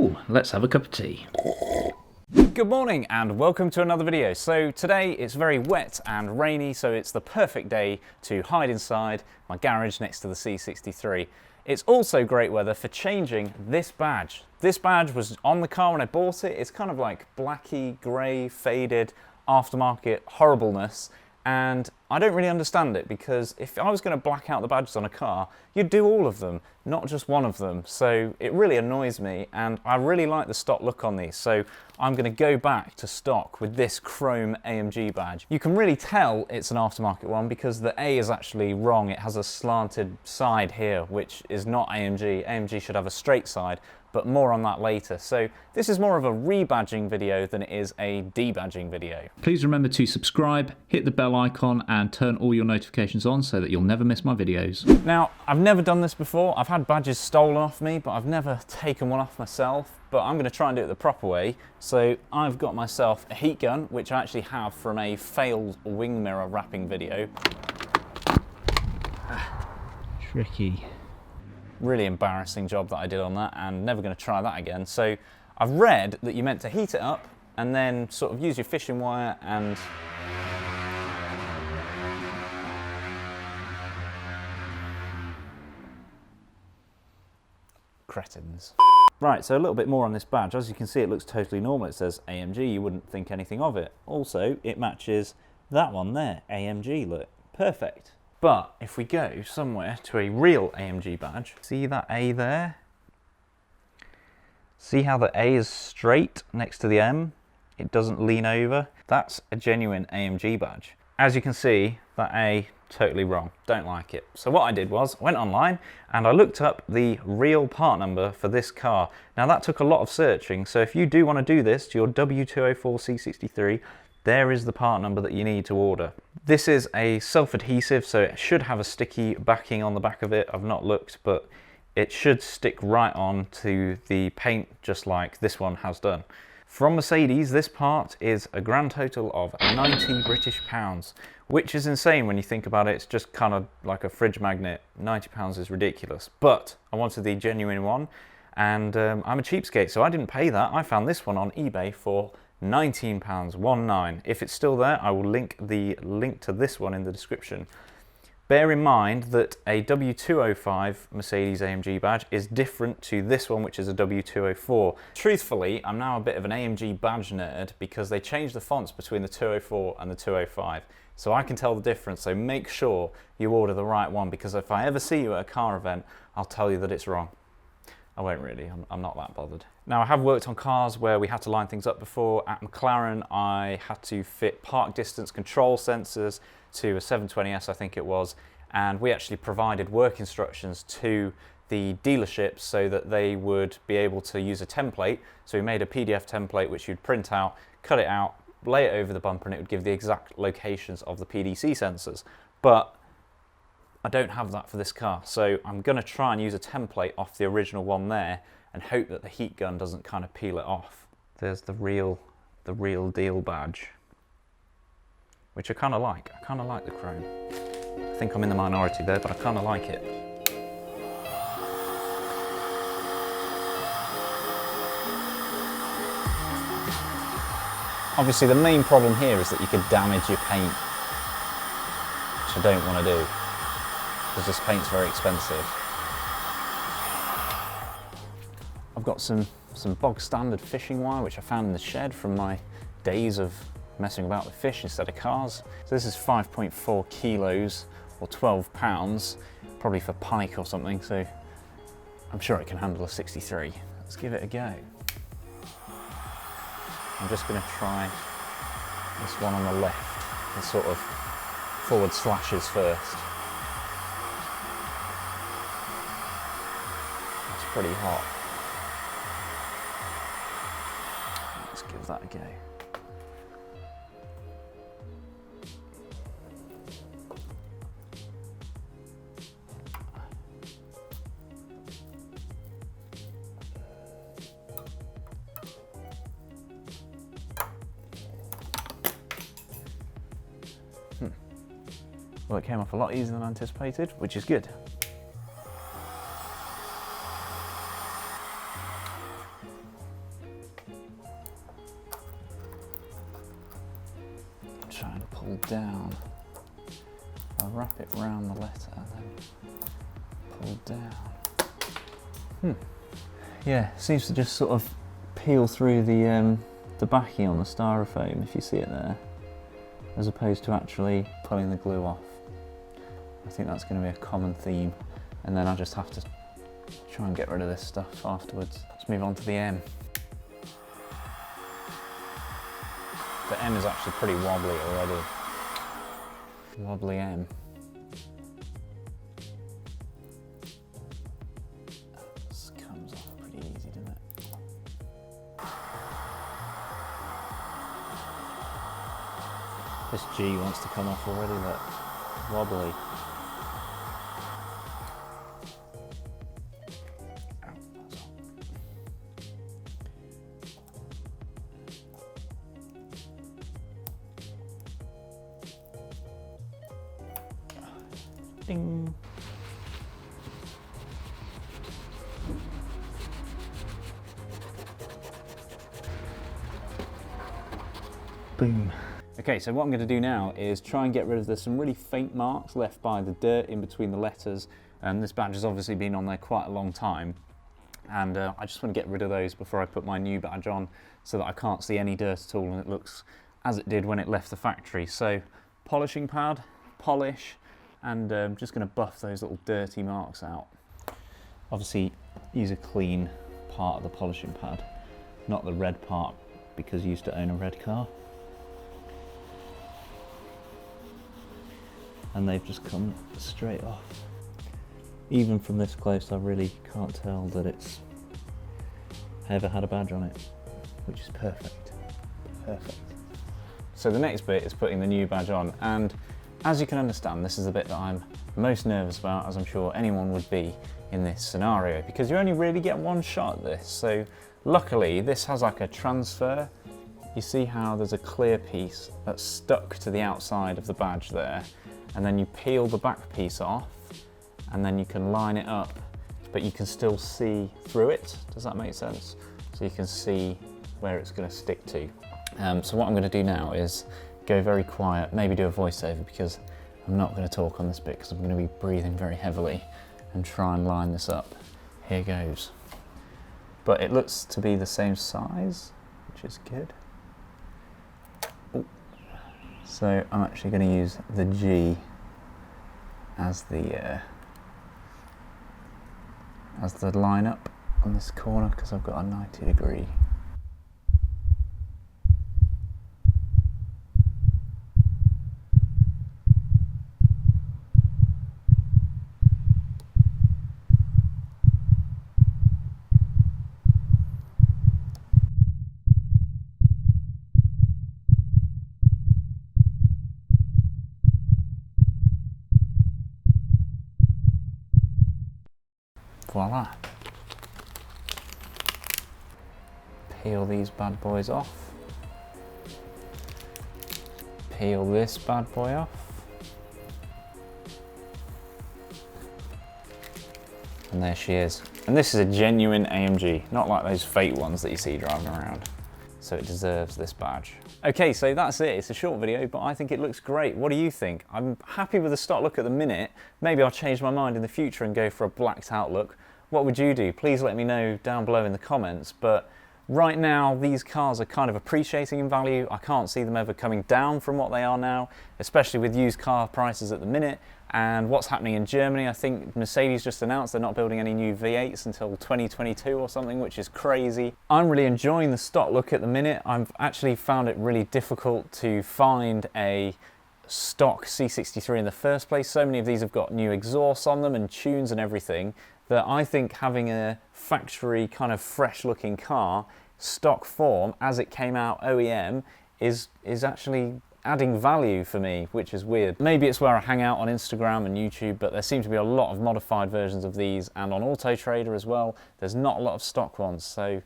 Ooh, let's have a cup of tea. Good morning and welcome to another video. So today it's very wet and rainy, so it's the perfect day to hide inside my garage next to the C63. It's also great weather for changing this badge. This badge was on the car when I bought it. It's kind of like blacky, grey, faded, aftermarket horribleness. And I don't really understand it, because if I was going to black out the badges on a car, you'd do all of them, not just one of them. So it really annoys me, and I really like the stock look on these. So I'm going to go back to stock with this chrome AMG badge. You can really tell it's an aftermarket one because the A is actually wrong. It has a slanted side here, which is not AMG. AMG should have a straight side, but more on that later. So this is more of a rebadging video than it is a debadging video. Please remember to subscribe, hit the bell icon and turn all your notifications on so that you'll never miss my videos. Now, I've never done this before. I've had badges stolen off me, but I've never taken one off myself. But I'm gonna try and do it the proper way. So I've got myself a heat gun, which I actually have from a failed wing mirror wrapping video. Tricky. Really embarrassing job that I did on that, and never going to try that again. So I've read that you're meant to heat it up and then sort of use your fishing wire and cretins. Right, so a little bit more on this badge. As you can see, it looks totally normal. It says AMG, you wouldn't think anything of it. Also, it matches that one there, AMG, look, perfect. But if we go somewhere to a real AMG badge, see that A there? See how the A is straight next to the M? It doesn't lean over. That's a genuine AMG badge. As you can see, that A, totally wrong. Don't like it. So what I did was, I went online and I looked up the real part number for this car. Now that took a lot of searching, so if you do want to do this to your W204 C63, there is the part number that you need to order. This is a self-adhesive, so it should have a sticky backing on the back of it. I've not looked, but it should stick right on to the paint, just like this one has done. From Mercedes, this part is a grand total of 90 British pounds, which is insane when you think about it. It's just kind of like a fridge magnet. 90 pounds is ridiculous, but I wanted the genuine one, and I'm a cheapskate, so I didn't pay that. I found this one on eBay for £19, 19. If it's still there, I will link the link to this one in the description. Bear in mind that a W205 Mercedes AMG badge is different to this one, which is a W204. Truthfully, I'm now a bit of an AMG badge nerd because they changed the fonts between the 204 and the 205. So I can tell the difference, so make sure you order the right one, because if I ever see you at a car event, I'll tell you that it's wrong. I won't really, I'm not that bothered. Now, I have worked on cars where we had to line things up before. At McLaren, I had to fit park distance control sensors to a 720S, I think it was, and we actually provided work instructions to the dealerships so that they would be able to use a template. So we made a PDF template which you'd print out, cut it out, lay it over the bumper, and it would give the exact locations of the PDC sensors. But I don't have that for this car, so I'm going to try and use a template off the original one there and hope that the heat gun doesn't kind of peel it off. There's the real deal badge, which I kind of like. I kind of like the chrome. I think I'm in the minority there, but I kind of like it. Obviously, the main problem here is that you could damage your paint, which I don't want to do, because this paint's very expensive. I've got some bog standard fishing wire which I found in the shed from my days of messing about with fish instead of cars. So this is 5.4 kilos or 12 pounds, probably for pike or something, so I'm sure it can handle a 63. Let's give it a go. I'm just going to try this one on the left, the sort of forward slashes first. It's pretty hot. Let's give that a go. Well, it came off a lot easier than anticipated, which is good. try and pull down. I'll wrap it around the letter and then pull down. Yeah, seems to just sort of peel through the backing on the styrofoam, if you see it there, as opposed to actually pulling the glue off. I think that's going to be a common theme, and then I just have to try and get rid of this stuff afterwards. Let's move on to the M. The M is actually pretty wobbly already. Wobbly M. This comes off pretty easy, doesn't it? This G wants to come off already, look. Wobbly. Ding. Boom. Okay, so what I'm going to do now is try and get rid of some really faint marks left by the dirt in between the letters. This badge has obviously been on there quite a long time, and I just want to get rid of those before I put my new badge on, so that I can't see any dirt at all and it looks as it did when it left the factory. So polishing pad, polish, and I'm just going to buff those little dirty marks out. Obviously use a clean part of the polishing pad, not the red part, because I used to own a red car. And they've just come straight off. Even from this close I really can't tell that it's ever had a badge on it, which is perfect. Perfect. So the next bit is putting the new badge on, and as you can understand, this is the bit that I'm most nervous about, as I'm sure anyone would be in this scenario, because you only really get one shot at this. So luckily this has like a transfer. You see how there's a clear piece that's stuck to the outside of the badge there, and then you peel the back piece off and then you can line it up, but you can still see through it. Does that make sense? So you can see where it's going to stick to. So what I'm going to do now is go very quiet, maybe do a voiceover, because I'm not going to talk on this bit because I'm going to be breathing very heavily, and try and line this up. Here goes. But it looks to be the same size, which is good. Ooh. So I'm actually going to use the G as the line up on this corner, because I've got a 90-degree. Voila. Peel these bad boys off. Peel this bad boy off. And there she is. And this is a genuine AMG, not like those fake ones that you see driving around. So it deserves this badge. Okay, so that's it. It's a short video, but I think it looks great. What do you think? I'm happy with the stock look at the minute. Maybe I'll change my mind in the future and go for a blacked out look. What would you do? Please let me know down below in the comments. But right now, these cars are kind of appreciating in value. I can't see them ever coming down from what they are now, especially with used car prices at the minute. And what's happening in Germany, I think Mercedes just announced they're not building any new V8s until 2022 or something, which is crazy. I'm really enjoying the stock look at the minute. I've actually found it really difficult to find a stock C63 in the first place. So many of these have got new exhausts on them and tunes and everything, that I think having a factory kind of fresh looking car, stock form, as it came out OEM, is actually adding value for me, which is weird. Maybe it's where I hang out on Instagram and YouTube, but there seem to be a lot of modified versions of these, and on Auto Trader as well, there's not a lot of stock ones. So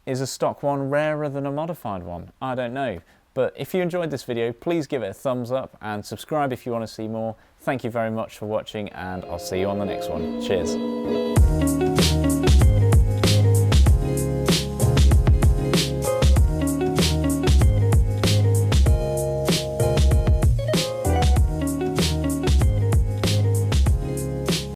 is a stock one rarer than a modified one? I don't know. But if you enjoyed this video, please give it a thumbs up and subscribe if you want to see more. Thank you very much for watching, and I'll see you on the next one. Cheers.